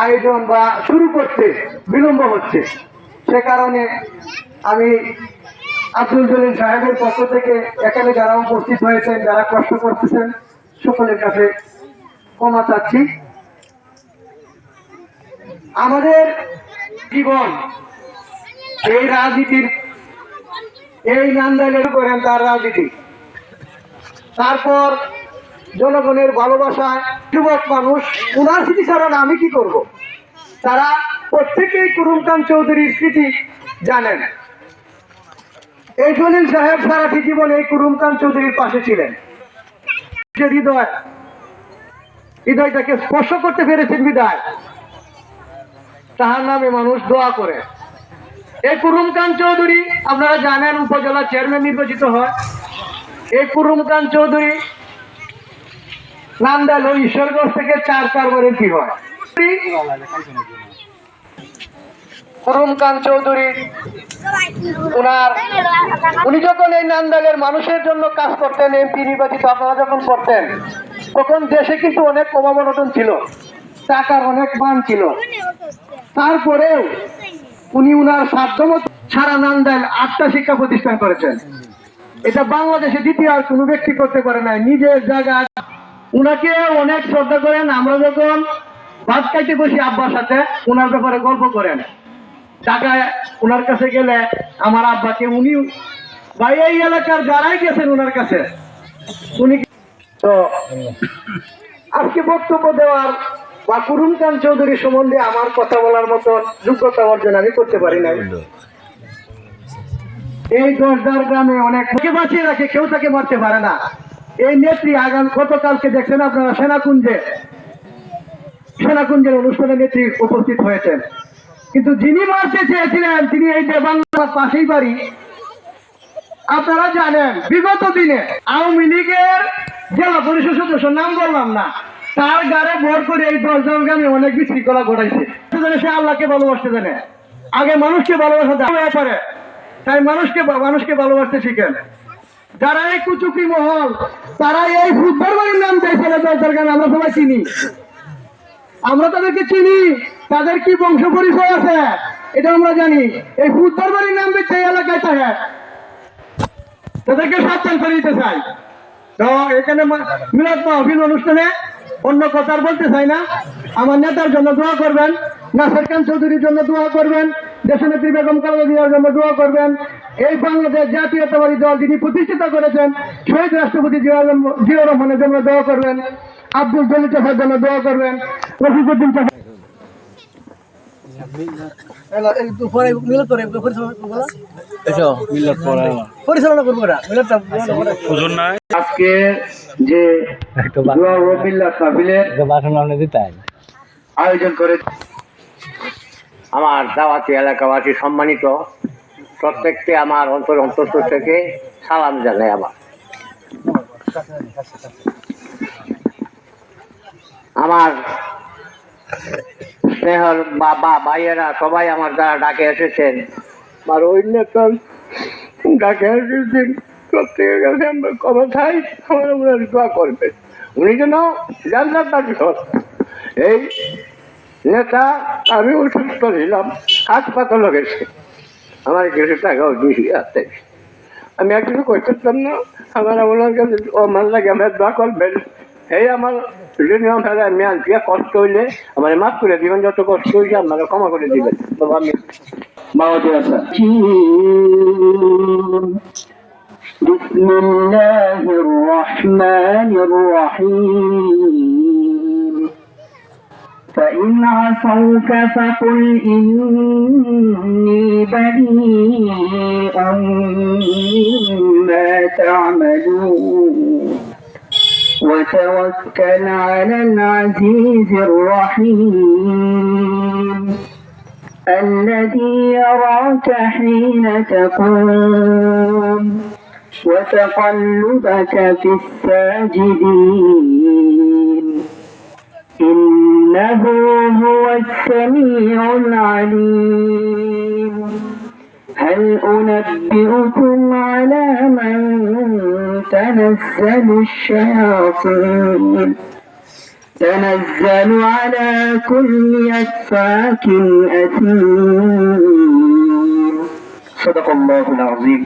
আয়োজন বা শুরু করতে বিলম্ব হচ্ছে। সে কারণে আমি আব্দুল জলিল সাহেবের পক্ষ থেকে এখানে যারা উপস্থিত হয়েছেন, যারা কষ্ট করতেছেন, সকলের কাছে ক্ষমা চাচ্ছি। আমাদের জীবন এই রাজনীতির, এই নান্দাইলের করেন তার রাজনীতি, তারপর জনগণের ভালোবাসায় যুবক মানুষ উনার স্মৃতিচারণ আমি কি করব। তারা প্রত্যেকেই কুরুম খান চৌধুরীর স্মৃতি জানেন। এই জলিল সাহেব সারাটি জীবন এই কুরুম খান চৌধুরীর পাশে ছিলেন। হৃদয়টাকে স্পর্শ করতে পেরেছেন বিদায় তাহার নামে মানুষ দোয়া করে। এই কুরুম খান চৌধুরী আপনারা জানেন উপজেলা চেয়ারম্যান নির্বাচিত হয়। এই কুরুম খান চৌধুরী নান্দাইল ও ঈশ্বরগঞ্জ থেকে 4 এমপি হয়। কুরুম খান চৌধুরী উনি যখন এই নান্দাইলের মানুষের জন্য কাজ করতেন, এমপি নির্বাচিত আপনারা যখন করতেন, তখন দেশে কিন্তু অনেক অভাব-অনটন ছিল, টাকার অনেক মান ছিল। তারপরেও উনি উনার সাধ্যমতো সারা নান্দাইল 8টা শিক্ষা প্রতিষ্ঠান করেছেন। এটা বাংলাদেশে দ্বিতীয় আর কোনো ব্যক্তি করতে পারে নাই। নিজের জায়গায় উনাকে অনেক শ্রদ্ধা করেন। আমরা যখন ভাত খাইতে বসি আব্বার সাথে, উনার ব্যাপারে গল্প করেন। ঢাকায় উনার কাছে গেলে আমার আব্বাকে উনি ভাই এই এলাকার যারাই গেছেন উনার কাছে উনি তো আজকে বক্তব্য দেওয়ার বা কুরুম খান চৌধুরী সম্বন্ধে আমার কথা বলার মতন যোগ্যতা অর্জন আমি করতে পারি নাই। এই 10 গ্রামে অনেক লোকে বাঁচিয়ে রাখে, কেউ তাকে মারতে পারে না। এই নেত্রী গতকালকে দেখছেন আপনারা সেনাকুঞ্জের অনুষ্ঠানে নেত্রী উপস্থিত হয়েছেন, কিন্তু যিনি মারতে চেয়েছিলেন তিনি এই যে বাংলার পাশেই বাড়ি। আপনারা জানেন বিগত দিনে আওয়ামী লীগের জেলা পরিষদ সদস্য, নাম বললাম না, তার গাড়ে ভর করে এই 10 গ্রামে অনেক বিশৃঙ্খলা ঘটাইছে। সে আল্লাহকে ভালোবাসতে জানে, আগে মানুষকে ভালোবাসা দেওয়া পারে, তাই মানুষকে ভালোবাসতে শিখেন। যারা এই কুচুকি মহল, তারা এই ফুটবল বাড়ির নাম চাইছিল 10 গ্রামে, আমরা সবাই চিনি, আমরা তাদেরকে চিনি, তাদের কি বংশ পরিচয় আছে এটা আমরা জানি। এই ফুটবল বাড়ির নাম দিচ্ছে এই এলাকায় থাকে, তাদেরকে সাবধান করে দিতে চাই। তো এখানে মিলাদ মাহফিল অনুষ্ঠানে অন্য কথা বলতে চাই না। আমার নেতার জন্য দোয়া করবেন, নাসির খান চৌধুরীর জন্য দোয়া করবেন, দেশনেত্রী বেগম খালেদা জিয়ার জন্য দোয়া করবেন। এই বাংলাদেশ জাতীয়তাবাদী দল যিনি প্রতিষ্ঠিত করেছেন শহীদ রাষ্ট্রপতি জিয়াউর রহমানের জন্য দোয়া করবেন, আব্দুল জলিল চাচার জন্য দোয়া করবেন, রফিকুদ্দিন চাচা আজকে যে আয়োজন করে আমার দাওয়াতি এলাকাবাসী সম্মানিত প্রত্যেককে আমার অন্তর থেকে সালাম জানাই। আমার স্নেহর বাবা ভাইয়েরা সবাই আমার যারা ডাকে এসেছেন, আমার অন্য ডাকে এসেছেন, প্রত্যেকের কাছে আমরা কথা চাই আমার ওনার দোয়া করবেন, উনি যেন জান্নাত দাবি করেন। এই নেতা আমি অসুস্থ ছিলাম, হাসপাতালে গেছে, আমার কিছু টাকাও দিয়েছি আসতে, আমি আর কিছু করতেছিলাম না। আমার ওনার কাছে আমার লাগে আমার দোয়া করবেন। এই আমার নিয়ম ফেলে আমি আনছি, কষ্ট হইলে আমার মাফ করে দিবেন, যত কষ্ট হয়েছে আপনারা ক্ষমা করে দিবেন। বাবা আমি বিসমিল্লাহির রহমানির রহিম فإن عصوك فقل إني بريء مما تعملون وتوكل على العزيز الرحيم الذي يراك حين تقوم وتقلبك في الساجدين إنه هو السميع العليم هل أنبئكم على من تنزل الشياطين تنزل على كل أفاك أثيم صدق الله العظيم